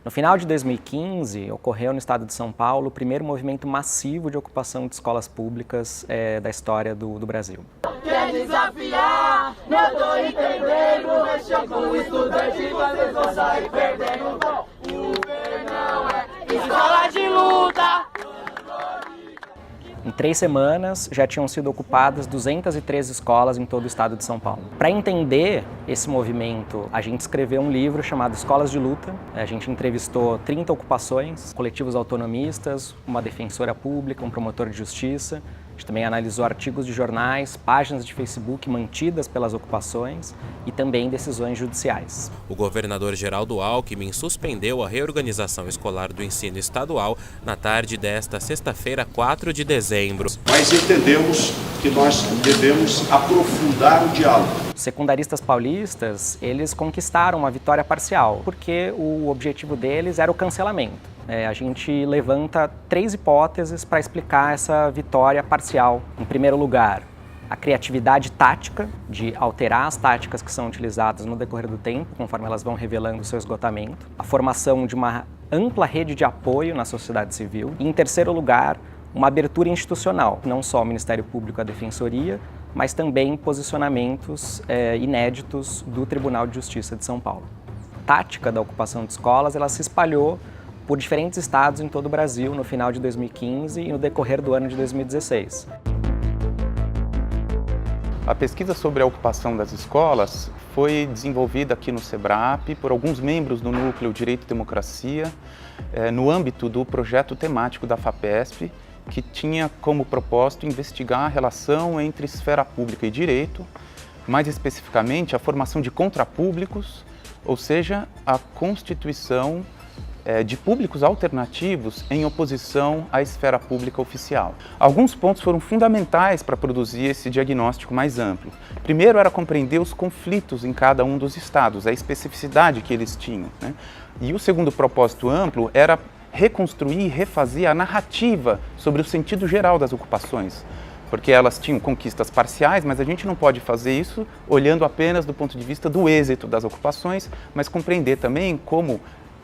No final de 2015, ocorreu no estado de São Paulo o primeiro movimento massivo de ocupação de escolas públicas da história do Brasil. Quer desafiar? Não tô entendendo. Mexer com o estudante, vocês vão sair perdendo. O não é escola de luta. Em 3 semanas, já tinham sido ocupadas 203 escolas em todo o estado de São Paulo. Para entender esse movimento, a gente escreveu um livro chamado Escolas de Luta. A gente entrevistou 30 ocupações, coletivos autonomistas, uma defensora pública, um promotor de justiça. A gente também analisou artigos de jornais, páginas de Facebook mantidas pelas ocupações e também decisões judiciais. O governador Geraldo Alckmin suspendeu a reorganização escolar do ensino estadual na tarde desta sexta-feira, 4 de dezembro. Mas entendemos que nós devemos aprofundar o diálogo. Os secundaristas paulistas, eles conquistaram uma vitória parcial, porque o objetivo deles era o cancelamento. A gente levanta 3 hipóteses para explicar essa vitória parcial. Em primeiro lugar, a criatividade tática, de alterar as táticas que são utilizadas no decorrer do tempo, conforme elas vão revelando o seu esgotamento. A formação de uma ampla rede de apoio na sociedade civil. E, em terceiro lugar, uma abertura institucional, não só o Ministério Público e a Defensoria, mas também posicionamentos inéditos do Tribunal de Justiça de São Paulo. A tática da ocupação de escolas, ela se espalhou por diferentes estados em todo o Brasil no final de 2015 e no decorrer do ano de 2016. A pesquisa sobre a ocupação das escolas foi desenvolvida aqui no SEBRAP por alguns membros do Núcleo Direito e Democracia, no âmbito do projeto temático da FAPESP, que tinha como propósito investigar a relação entre esfera pública e direito, mais especificamente a formação de contrapúblicos, ou seja, a constituição de públicos alternativos em oposição à esfera pública oficial. Alguns pontos foram fundamentais para produzir esse diagnóstico mais amplo. Primeiro era compreender os conflitos em cada um dos estados, a especificidade que eles tinham, né? E o segundo propósito amplo era reconstruir e refazer a narrativa sobre o sentido geral das ocupações, porque elas tinham conquistas parciais, mas a gente não pode fazer isso olhando apenas do ponto de vista do êxito das ocupações, mas compreender também como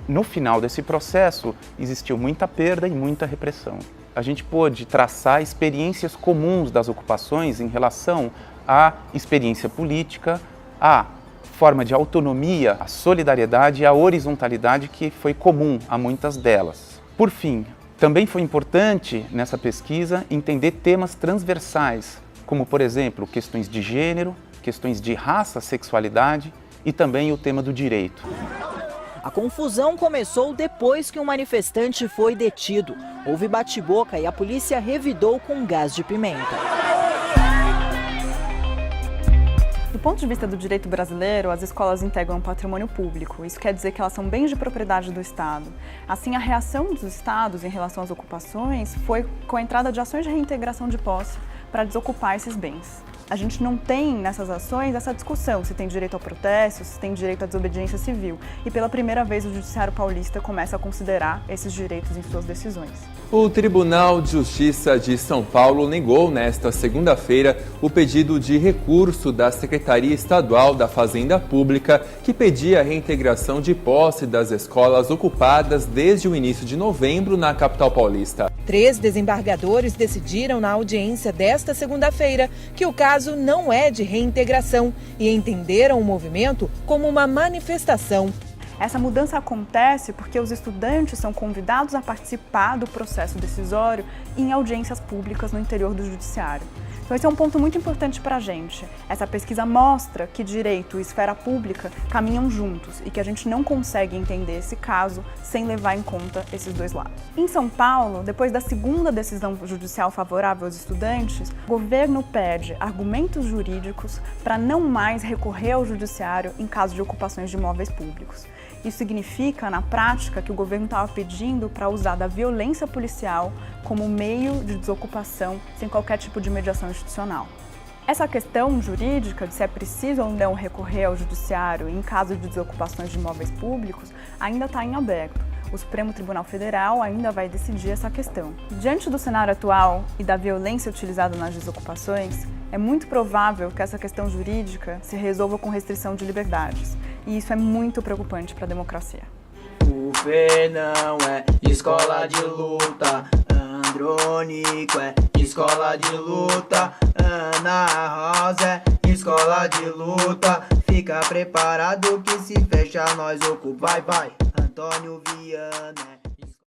no final desse processo, existiu muita perda e muita repressão. A gente pôde traçar experiências comuns das ocupações em relação à experiência política, à forma de autonomia, à solidariedade e à horizontalidade que foi comum a muitas delas. Por fim, também foi importante nessa pesquisa entender temas transversais, como, por exemplo, questões de gênero, questões de raça, sexualidade e também o tema do direito. A confusão começou depois que um manifestante foi detido. Houve bate-boca e a polícia revidou com gás de pimenta. Do ponto de vista do direito brasileiro, as escolas integram um patrimônio público. Isso quer dizer que elas são bens de propriedade do Estado. Assim, a reação dos estados em relação às ocupações foi com a entrada de ações de reintegração de posse para desocupar esses bens. A gente não tem nessas ações essa discussão se tem direito ao protesto, se tem direito à desobediência civil. E pela primeira vez o Judiciário Paulista começa a considerar esses direitos em suas decisões. O Tribunal de Justiça de São Paulo negou nesta segunda-feira o pedido de recurso da Secretaria Estadual da Fazenda Pública, que pedia a reintegração de posse das escolas ocupadas desde o início de novembro na capital paulista. 3 desembargadores decidiram na audiência desta segunda-feira que o caso não é de reintegração e entenderam o movimento como uma manifestação. Essa mudança acontece porque os estudantes são convidados a participar do processo decisório em audiências públicas no interior do judiciário. Então esse é um ponto muito importante para a gente. Essa pesquisa mostra que direito e esfera pública caminham juntos e que a gente não consegue entender esse caso sem levar em conta esses dois lados. Em São Paulo, depois da segunda decisão judicial favorável aos estudantes, o governo pede argumentos jurídicos para não mais recorrer ao judiciário em caso de ocupações de imóveis públicos. Isso significa, na prática, que o governo estava pedindo para usar da violência policial como meio de desocupação sem qualquer tipo de mediação institucional. Essa questão jurídica de se é preciso ou não recorrer ao judiciário em caso de desocupações de imóveis públicos ainda está em aberto. O Supremo Tribunal Federal ainda vai decidir essa questão. Diante do cenário atual e da violência utilizada nas desocupações, é muito provável que essa questão jurídica se resolva com restrição de liberdades. E isso é muito preocupante para a democracia. Fernão é escola de luta, Andrônico é escola de luta, Ana Rosa é escola de luta. Fica preparado que se fecha nós ocupa, vai, vai. Antônio Viana